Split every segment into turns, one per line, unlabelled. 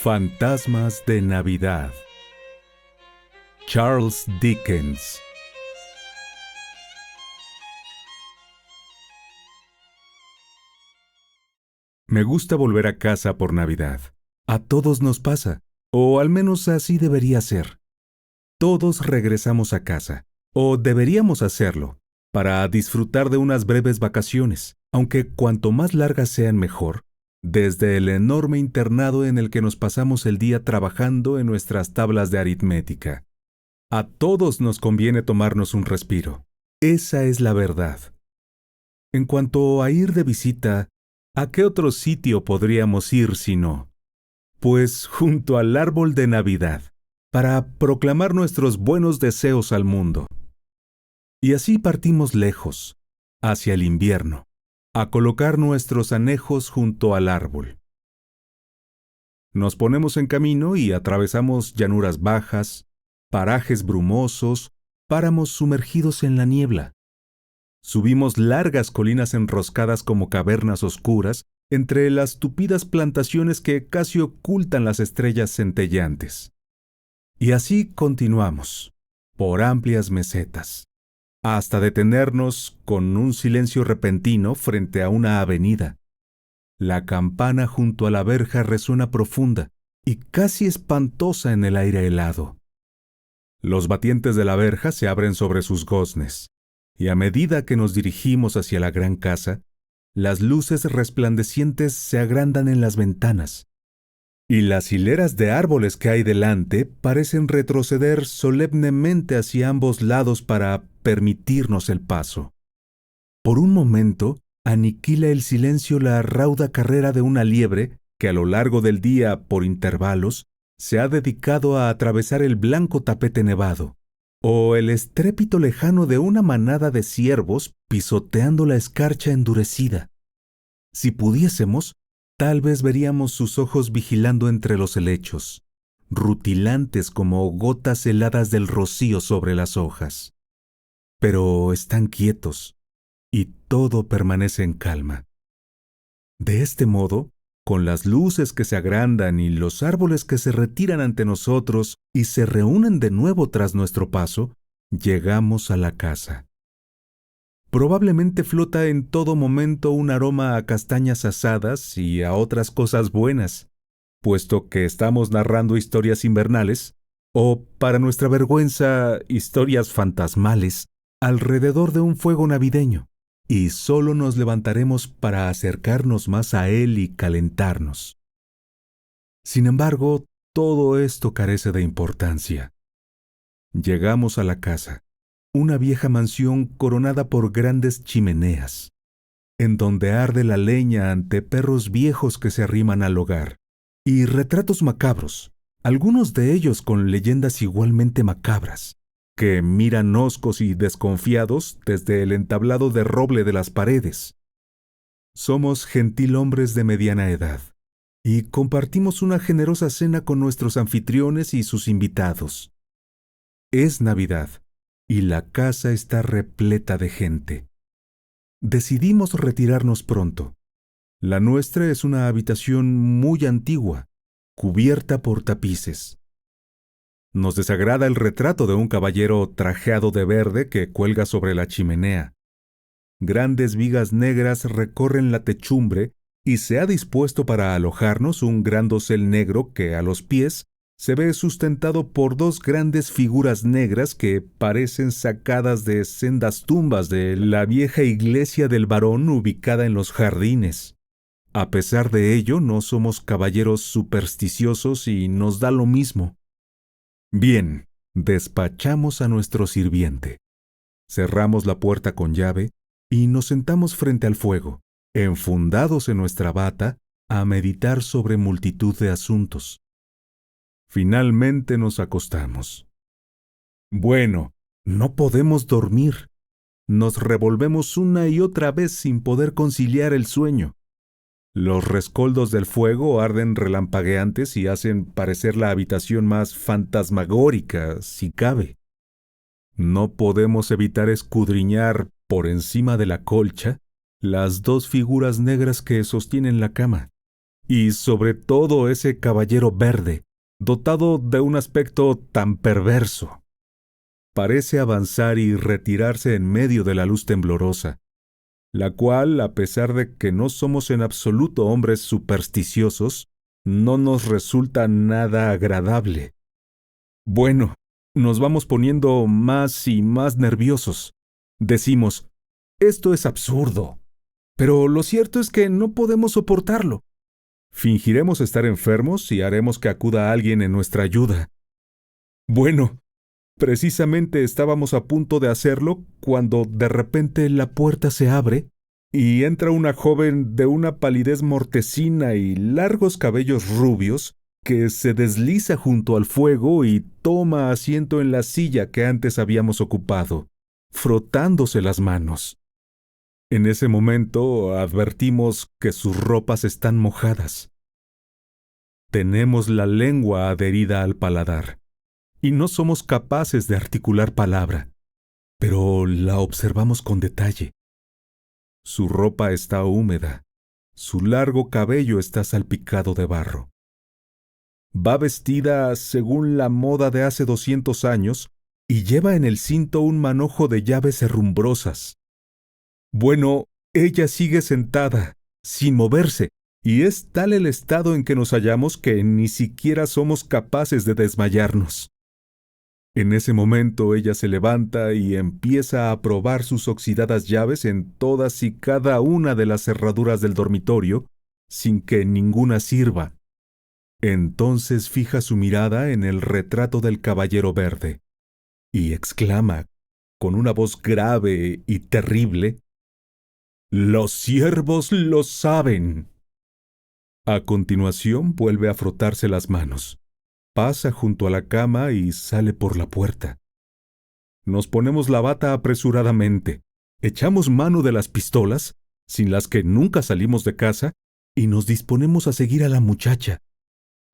Fantasmas de Navidad. Charles Dickens. Me gusta volver a casa por Navidad. A todos nos pasa, o al menos así debería ser. Todos regresamos a casa, o deberíamos hacerlo, para disfrutar de unas breves vacaciones, aunque cuanto más largas sean mejor, desde el enorme internado en el que nos pasamos el día trabajando en nuestras tablas de aritmética. A todos nos conviene tomarnos un respiro. Esa es la verdad. En cuanto a ir de visita, ¿a qué otro sitio podríamos ir si no? Pues junto al árbol de Navidad, para proclamar nuestros buenos deseos al mundo. Y así partimos lejos, hacia el invierno, a colocar nuestros anejos junto al árbol. Nos ponemos en camino y atravesamos llanuras bajas, parajes brumosos, páramos sumergidos en la niebla. Subimos largas colinas enroscadas como cavernas oscuras entre las tupidas plantaciones que casi ocultan las estrellas centelleantes. Y así continuamos, por amplias mesetas, hasta detenernos con un silencio repentino frente a una avenida. La campana junto a la verja resuena profunda y casi espantosa en el aire helado. Los batientes de la verja se abren sobre sus goznes, y a medida que nos dirigimos hacia la gran casa, las luces resplandecientes se agrandan en las ventanas, y las hileras de árboles que hay delante parecen retroceder solemnemente hacia ambos lados para permitirnos el paso. Por un momento, aniquila el silencio la rauda carrera de una liebre que a lo largo del día, por intervalos, se ha dedicado a atravesar el blanco tapete nevado, o el estrépito lejano de una manada de ciervos pisoteando la escarcha endurecida. Si pudiésemos, tal vez veríamos sus ojos vigilando entre los helechos, rutilantes como gotas heladas del rocío sobre las hojas. Pero están quietos, y todo permanece en calma. De este modo, con las luces que se agrandan y los árboles que se retiran ante nosotros y se reúnen de nuevo tras nuestro paso, llegamos a la casa. Probablemente flota en todo momento un aroma a castañas asadas y a otras cosas buenas, puesto que estamos narrando historias invernales, o, para nuestra vergüenza, historias fantasmales, alrededor de un fuego navideño, y solo nos levantaremos para acercarnos más a él y calentarnos. Sin embargo, todo esto carece de importancia. Llegamos a la casa, una vieja mansión coronada por grandes chimeneas, en donde arde la leña ante perros viejos que se arriman al hogar, y retratos macabros, algunos de ellos con leyendas igualmente macabras, que miran hoscos y desconfiados desde el entablado de roble de las paredes. Somos gentilhombres de mediana edad, y compartimos una generosa cena con nuestros anfitriones y sus invitados. Es Navidad, y la casa está repleta de gente. Decidimos retirarnos pronto. La nuestra es una habitación muy antigua, cubierta por tapices. Nos desagrada el retrato de un caballero trajeado de verde que cuelga sobre la chimenea. Grandes vigas negras recorren la techumbre y se ha dispuesto para alojarnos un gran dosel negro que a los pies se ve sustentado por dos grandes figuras negras que parecen sacadas de sendas tumbas de la vieja iglesia del Barón ubicada en los jardines. A pesar de ello, no somos caballeros supersticiosos y nos da lo mismo. Bien, despachamos a nuestro sirviente. Cerramos la puerta con llave y nos sentamos frente al fuego, enfundados en nuestra bata, a meditar sobre multitud de asuntos. Finalmente nos acostamos. Bueno, no podemos dormir. Nos revolvemos una y otra vez sin poder conciliar el sueño. Los rescoldos del fuego arden relampagueantes y hacen parecer la habitación más fantasmagórica, si cabe. No podemos evitar escudriñar, por encima de la colcha, las dos figuras negras que sostienen la cama, y sobre todo ese caballero verde, dotado de un aspecto tan perverso. Parece avanzar y retirarse en medio de la luz temblorosa, la cual, a pesar de que no somos en absoluto hombres supersticiosos, no nos resulta nada agradable. Bueno, nos vamos poniendo más y más nerviosos. Decimos, esto es absurdo, pero lo cierto es que no podemos soportarlo. Fingiremos estar enfermos y haremos que acuda alguien en nuestra ayuda. Bueno, precisamente estábamos a punto de hacerlo cuando de repente la puerta se abre y entra una joven de una palidez mortecina y largos cabellos rubios que se desliza junto al fuego y toma asiento en la silla que antes habíamos ocupado, frotándose las manos. En ese momento advertimos que sus ropas están mojadas. Tenemos la lengua adherida al paladar y no somos capaces de articular palabra, pero la observamos con detalle. Su ropa está húmeda, su largo cabello está salpicado de barro. Va vestida según la moda de hace 200 años y lleva en el cinto un manojo de llaves herrumbrosas. Bueno, ella sigue sentada, sin moverse, y es tal el estado en que nos hallamos que ni siquiera somos capaces de desmayarnos. En ese momento ella se levanta y empieza a probar sus oxidadas llaves en todas y cada una de las cerraduras del dormitorio, sin que ninguna sirva. Entonces fija su mirada en el retrato del caballero verde y exclama, con una voz grave y terrible, «¡Los siervos lo saben!». A continuación vuelve a frotarse las manos, pasa junto a la cama y sale por la puerta. Nos ponemos la bata apresuradamente, echamos mano de las pistolas, sin las que nunca salimos de casa, y nos disponemos a seguir a la muchacha.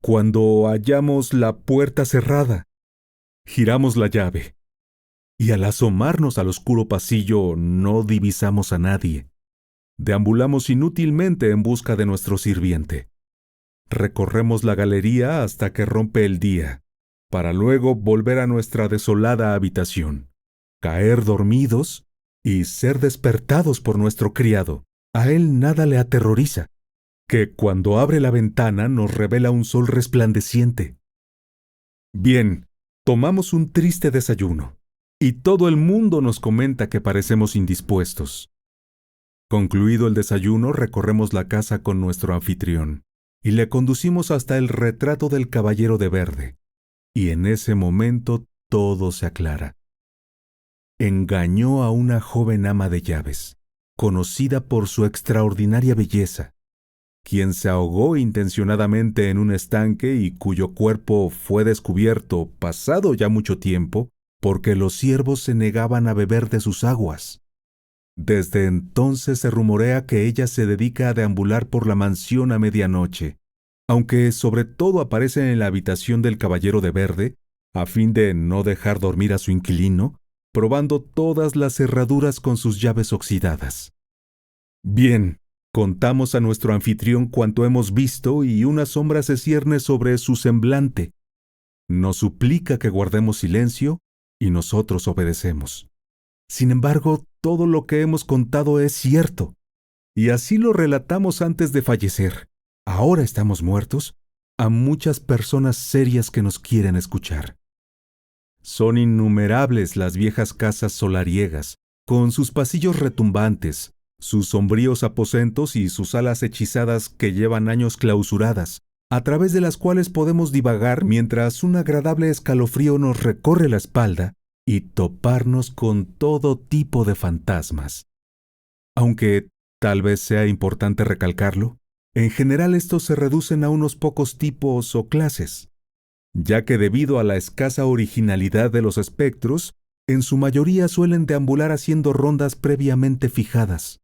Cuando hallamos la puerta cerrada, giramos la llave, y al asomarnos al oscuro pasillo no divisamos a nadie. Deambulamos inútilmente en busca de nuestro sirviente. Recorremos la galería hasta que rompe el día, para luego volver a nuestra desolada habitación, caer dormidos y ser despertados por nuestro criado. A él nada le aterroriza, que cuando abre la ventana nos revela un sol resplandeciente. Bien, tomamos un triste desayuno, y todo el mundo nos comenta que parecemos indispuestos. Concluido el desayuno, recorremos la casa con nuestro anfitrión, y le conducimos hasta el retrato del caballero de verde, y en ese momento todo se aclara. Engañó a una joven ama de llaves, conocida por su extraordinaria belleza, quien se ahogó intencionadamente en un estanque y cuyo cuerpo fue descubierto, pasado ya mucho tiempo, porque los siervos se negaban a beber de sus aguas. Desde entonces se rumorea que ella se dedica a deambular por la mansión a medianoche, aunque sobre todo aparece en la habitación del caballero de verde, a fin de no dejar dormir a su inquilino, probando todas las cerraduras con sus llaves oxidadas. Bien, contamos a nuestro anfitrión cuanto hemos visto y una sombra se cierne sobre su semblante. Nos suplica que guardemos silencio y nosotros obedecemos. Sin embargo, todo lo que hemos contado es cierto, y así lo relatamos antes de fallecer. Ahora estamos muertos, a muchas personas serias que nos quieren escuchar. Son innumerables las viejas casas solariegas, con sus pasillos retumbantes, sus sombríos aposentos y sus salas hechizadas que llevan años clausuradas, a través de las cuales podemos divagar mientras un agradable escalofrío nos recorre la espalda y toparnos con todo tipo de fantasmas. Aunque tal vez sea importante recalcarlo, en general estos se reducen a unos pocos tipos o clases, ya que debido a la escasa originalidad de los espectros, en su mayoría suelen deambular haciendo rondas previamente fijadas.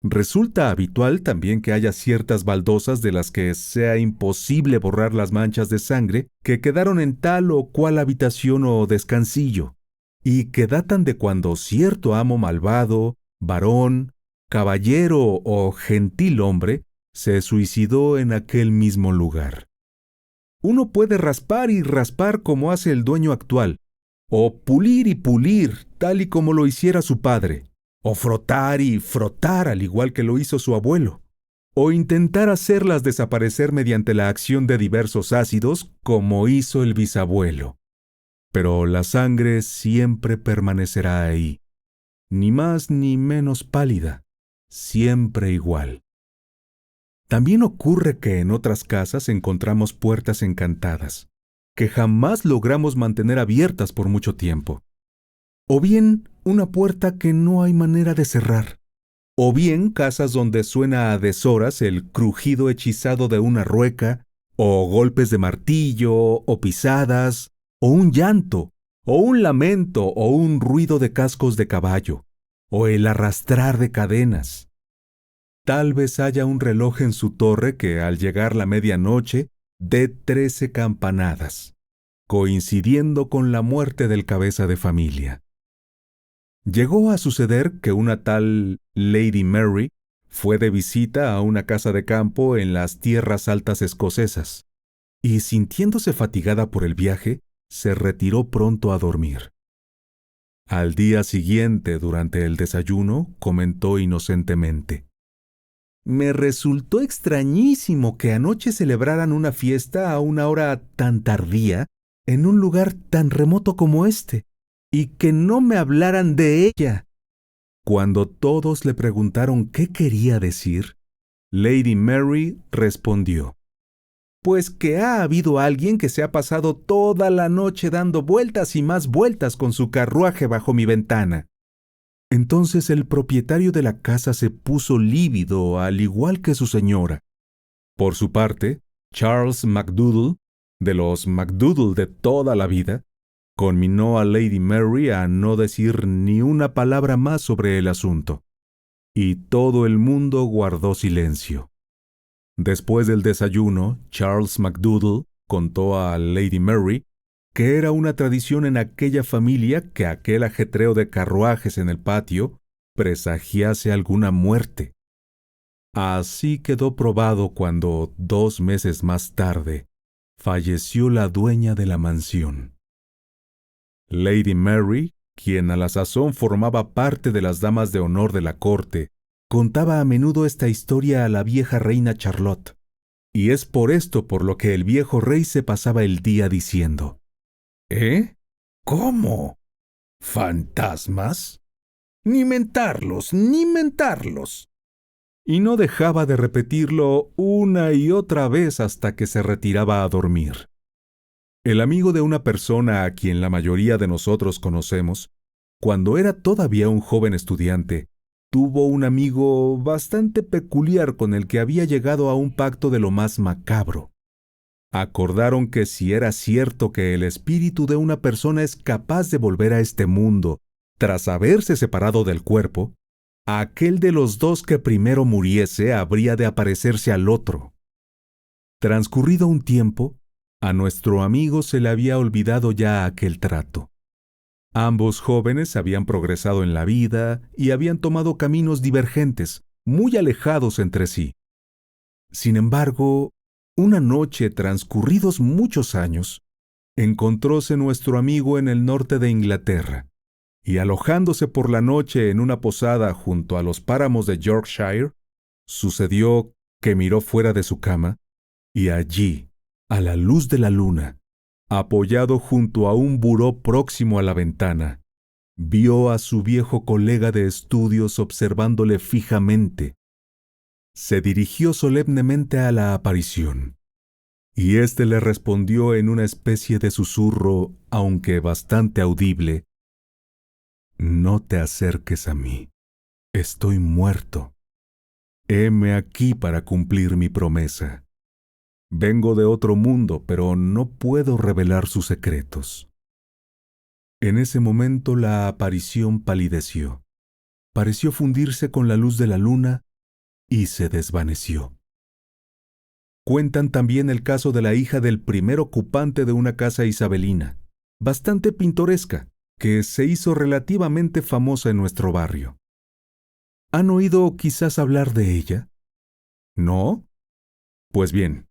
Resulta habitual también que haya ciertas baldosas de las que sea imposible borrar las manchas de sangre que quedaron en tal o cual habitación o descansillo, y que datan de cuando cierto amo malvado, varón, caballero o gentil hombre se suicidó en aquel mismo lugar. Uno puede raspar y raspar como hace el dueño actual, o pulir y pulir tal y como lo hiciera su padre, o frotar y frotar al igual que lo hizo su abuelo, o intentar hacerlas desaparecer mediante la acción de diversos ácidos como hizo el bisabuelo. Pero la sangre siempre permanecerá ahí, ni más ni menos pálida, siempre igual. También ocurre que en otras casas encontramos puertas encantadas, que jamás logramos mantener abiertas por mucho tiempo. O bien una puerta que no hay manera de cerrar. O bien casas donde suena a deshoras el crujido hechizado de una rueca, o golpes de martillo, o pisadas, o un llanto, o un lamento, o un ruido de cascos de caballo, o el arrastrar de cadenas. Tal vez haya un reloj en su torre que al llegar la medianoche dé 13 campanadas, coincidiendo con la muerte del cabeza de familia. Llegó a suceder que una tal Lady Mary fue de visita a una casa de campo en las tierras altas escocesas, y sintiéndose fatigada por el viaje, se retiró pronto a dormir. Al día siguiente, durante el desayuno, comentó inocentemente: «Me resultó extrañísimo que anoche celebraran una fiesta a una hora tan tardía en un lugar tan remoto como este, y que no me hablaran de ella». Cuando todos le preguntaron qué quería decir, Lady Mary respondió: «Pues que ha habido alguien que se ha pasado toda la noche dando vueltas y más vueltas con su carruaje bajo mi ventana». Entonces el propietario de la casa se puso lívido, al igual que su señora. Por su parte, Charles MacDoodle, de los MacDoodle de toda la vida, conminó a Lady Mary a no decir ni una palabra más sobre el asunto. Y todo el mundo guardó silencio. Después del desayuno, Charles MacDoodle contó a Lady Mary que era una tradición en aquella familia que aquel ajetreo de carruajes en el patio presagiase alguna muerte. Así quedó probado cuando, 2 meses más tarde, falleció la dueña de la mansión. Lady Mary, quien a la sazón formaba parte de las damas de honor de la corte, contaba a menudo esta historia a la vieja reina Charlotte, y es por esto por lo que el viejo rey se pasaba el día diciendo: «¿Eh? ¿Cómo? ¿Fantasmas? Ni mentarlos, ni mentarlos». Y no dejaba de repetirlo una y otra vez hasta que se retiraba a dormir. El amigo de una persona a quien la mayoría de nosotros conocemos, cuando era todavía un joven estudiante, tuvo un amigo bastante peculiar con el que había llegado a un pacto de lo más macabro. Acordaron que si era cierto que el espíritu de una persona es capaz de volver a este mundo tras haberse separado del cuerpo, aquel de los dos que primero muriese habría de aparecerse al otro. Transcurrido un tiempo, a nuestro amigo se le había olvidado ya aquel trato. Ambos jóvenes habían progresado en la vida y habían tomado caminos divergentes, muy alejados entre sí. Sin embargo, una noche, transcurridos muchos años, encontróse nuestro amigo en el norte de Inglaterra, y alojándose por la noche en una posada junto a los páramos de Yorkshire, sucedió que miró fuera de su cama, y allí, a la luz de la luna, apoyado junto a un buró próximo a la ventana, vio a su viejo colega de estudios observándole fijamente. Se dirigió solemnemente a la aparición, y éste le respondió en una especie de susurro, aunque bastante audible: «No te acerques a mí. Estoy muerto. Heme aquí para cumplir mi promesa. Vengo de otro mundo, pero no puedo revelar sus secretos». En ese momento la aparición palideció, pareció fundirse con la luz de la luna y se desvaneció. Cuentan también el caso de la hija del primer ocupante de una casa isabelina, bastante pintoresca, que se hizo relativamente famosa en nuestro barrio. ¿Han oído quizás hablar de ella? ¿No? Pues bien,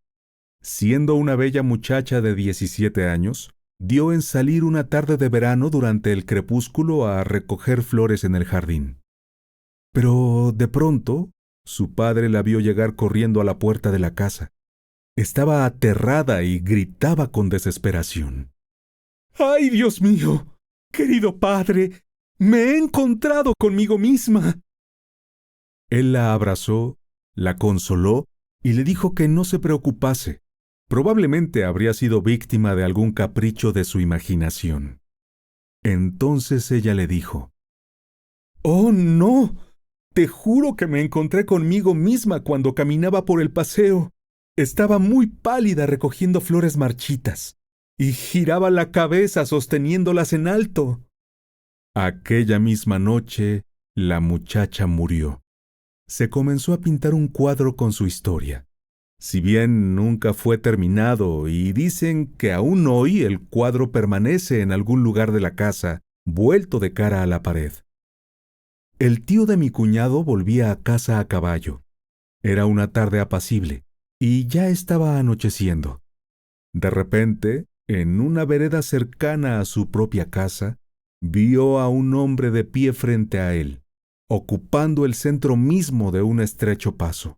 siendo una bella muchacha de 17 años, dio en salir una tarde de verano durante el crepúsculo a recoger flores en el jardín. Pero de pronto, su padre la vio llegar corriendo a la puerta de la casa. Estaba aterrada y gritaba con desesperación. ¡Ay, Dios mío! Querido padre, me he encontrado conmigo misma. Él la abrazó, la consoló y le dijo que no se preocupase. Probablemente habría sido víctima de algún capricho de su imaginación. Entonces ella le dijo: «¡Oh, no! Te juro que me encontré conmigo misma cuando caminaba por el paseo. Estaba muy pálida recogiendo flores marchitas y giraba la cabeza sosteniéndolas en alto». Aquella misma noche, la muchacha murió. Se comenzó a pintar un cuadro con su historia. Si bien nunca fue terminado y dicen que aún hoy el cuadro permanece en algún lugar de la casa, vuelto de cara a la pared. El tío de mi cuñado volvía a casa a caballo. Era una tarde apacible y ya estaba anocheciendo. De repente, en una vereda cercana a su propia casa, vio a un hombre de pie frente a él, ocupando el centro mismo de un estrecho paso.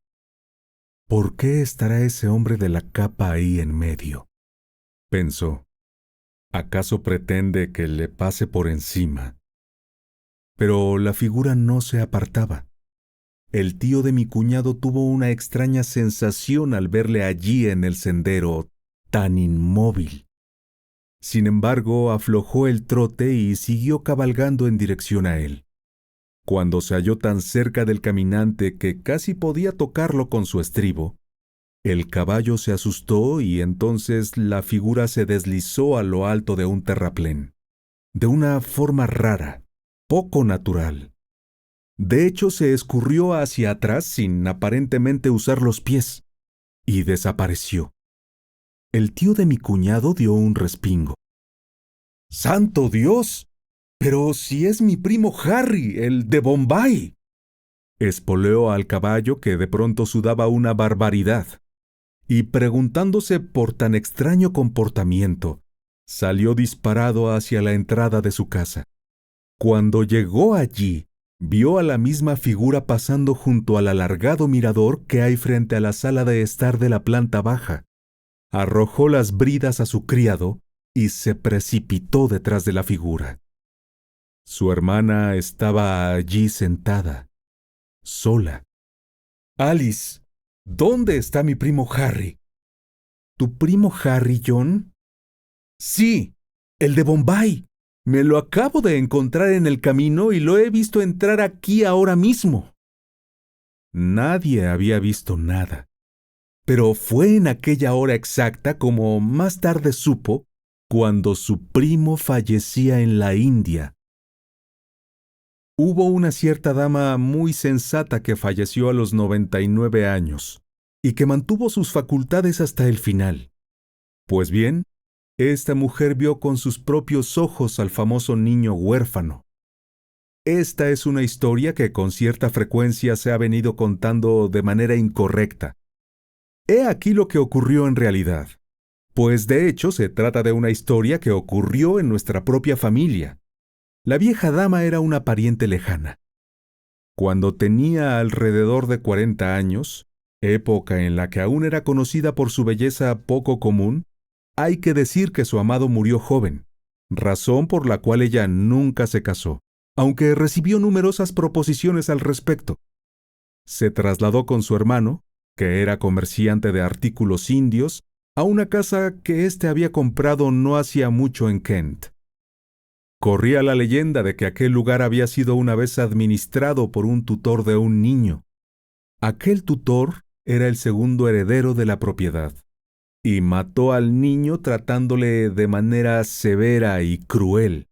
¿Por qué estará ese hombre de la capa ahí en medio?, pensó. ¿Acaso pretende que le pase por encima? Pero la figura no se apartaba. El tío de mi cuñado tuvo una extraña sensación al verle allí en el sendero, tan inmóvil. Sin embargo, aflojó el trote y siguió cabalgando en dirección a él. Cuando se halló tan cerca del caminante que casi podía tocarlo con su estribo, el caballo se asustó y entonces la figura se deslizó a lo alto de un terraplén, de una forma rara, poco natural. De hecho, se escurrió hacia atrás sin aparentemente usar los pies, y desapareció. El tío de mi cuñado dio un respingo. ¡Santo Dios! ¡Pero si es mi primo Harry, el de Bombay! Espoleó al caballo, que de pronto sudaba una barbaridad, y preguntándose por tan extraño comportamiento, salió disparado hacia la entrada de su casa. Cuando llegó allí, vio a la misma figura pasando junto al alargado mirador que hay frente a la sala de estar de la planta baja. Arrojó las bridas a su criado y se precipitó detrás de la figura. Su hermana estaba allí sentada, sola. «Alice, ¿dónde está mi primo Harry?» «¿Tu primo Harry, John?» «Sí, el de Bombay. Me lo acabo de encontrar en el camino y lo he visto entrar aquí ahora mismo». Nadie había visto nada. Pero fue en aquella hora exacta, como más tarde supo, cuando su primo fallecía en la India. Hubo una cierta dama muy sensata que falleció a los 99 años y que mantuvo sus facultades hasta el final. Pues bien, esta mujer vio con sus propios ojos al famoso niño huérfano. Esta es una historia que con cierta frecuencia se ha venido contando de manera incorrecta. He aquí lo que ocurrió en realidad, pues de hecho se trata de una historia que ocurrió en nuestra propia familia. La vieja dama era una pariente lejana. Cuando tenía alrededor de 40 años, época en la que aún era conocida por su belleza poco común, hay que decir que su amado murió joven, razón por la cual ella nunca se casó, aunque recibió numerosas proposiciones al respecto. Se trasladó con su hermano, que era comerciante de artículos indios, a una casa que éste había comprado no hacía mucho en Kent. Corría la leyenda de que aquel lugar había sido una vez administrado por un tutor de un niño. Aquel tutor era el segundo heredero de la propiedad, y mató al niño tratándole de manera severa y cruel.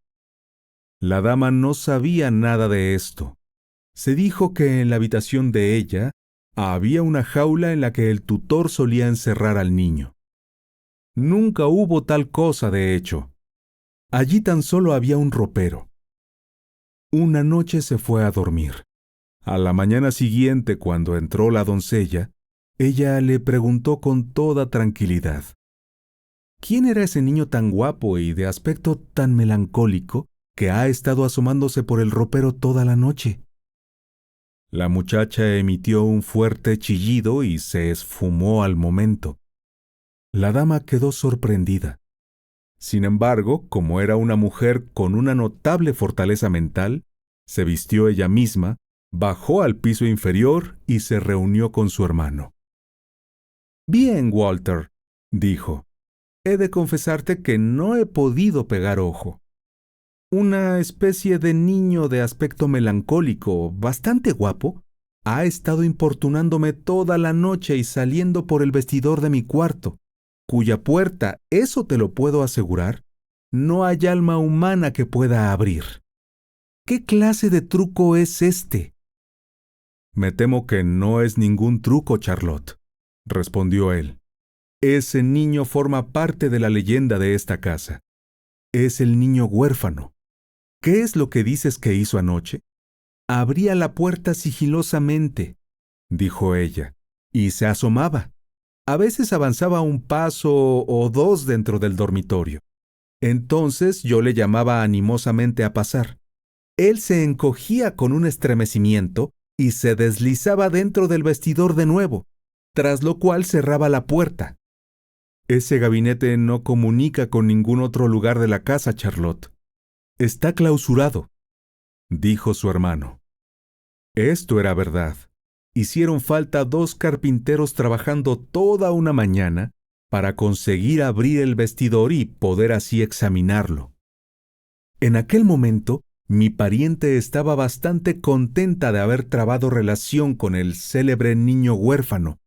La dama no sabía nada de esto. Se dijo que en la habitación de ella había una jaula en la que el tutor solía encerrar al niño. Nunca hubo tal cosa, de hecho. Allí tan solo había un ropero. Una noche se fue a dormir. A la mañana siguiente, cuando entró la doncella, Ella le preguntó con toda tranquilidad: ¿quién era ese niño tan guapo y de aspecto tan melancólico que ha estado asomándose por el ropero toda la noche? La muchacha emitió un fuerte chillido y se esfumó al momento. La dama quedó sorprendida. Sin embargo, como era una mujer con una notable fortaleza mental, se vistió ella misma, bajó al piso inferior y se reunió con su hermano. «Bien, Walter», dijo, «he de confesarte que no he podido pegar ojo. Una especie de niño de aspecto melancólico, bastante guapo, ha estado importunándome toda la noche y saliendo por el vestidor de mi cuarto, cuya puerta, eso te lo puedo asegurar, no hay alma humana que pueda abrir. ¿Qué clase de truco es este?» «Me temo que no es ningún truco, Charlotte», respondió él. «Ese niño forma parte de la leyenda de esta casa. Es el niño huérfano. ¿Qué es lo que dices que hizo anoche? Abría la puerta sigilosamente», dijo ella, «y se asomaba. A veces avanzaba un paso o dos dentro del dormitorio. Entonces yo le llamaba animosamente a pasar. Él se encogía con un estremecimiento y se deslizaba dentro del vestidor de nuevo, tras lo cual cerraba la puerta. Ese gabinete no comunica con ningún otro lugar de la casa, Charlotte. Está clausurado», dijo su hermano. Esto era verdad. Hicieron falta 2 carpinteros trabajando toda una mañana para conseguir abrir el vestidor y poder así examinarlo. En aquel momento, mi pariente estaba bastante contenta de haber trabado relación con el célebre niño huérfano.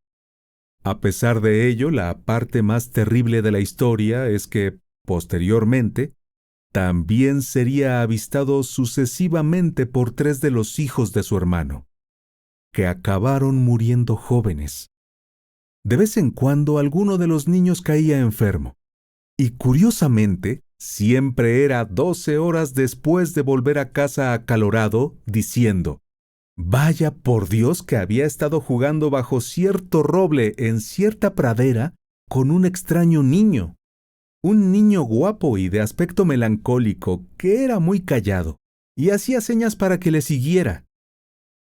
A pesar de ello, la parte más terrible de la historia es que, posteriormente, también sería avistado sucesivamente por 3 de los hijos de su hermano, que acabaron muriendo jóvenes. De vez en cuando alguno de los niños caía enfermo, y curiosamente siempre era 12 horas después de volver a casa acalorado, diciendo: «Vaya por Dios que había estado jugando bajo cierto roble en cierta pradera con un extraño niño, un niño guapo y de aspecto melancólico que era muy callado, y hacía señas para que le siguiera».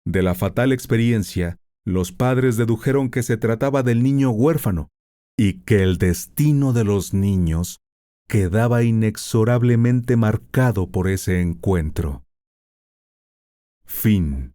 De la fatal experiencia, los padres dedujeron que se trataba del niño huérfano y que el destino de los niños quedaba inexorablemente marcado por ese encuentro. Fin.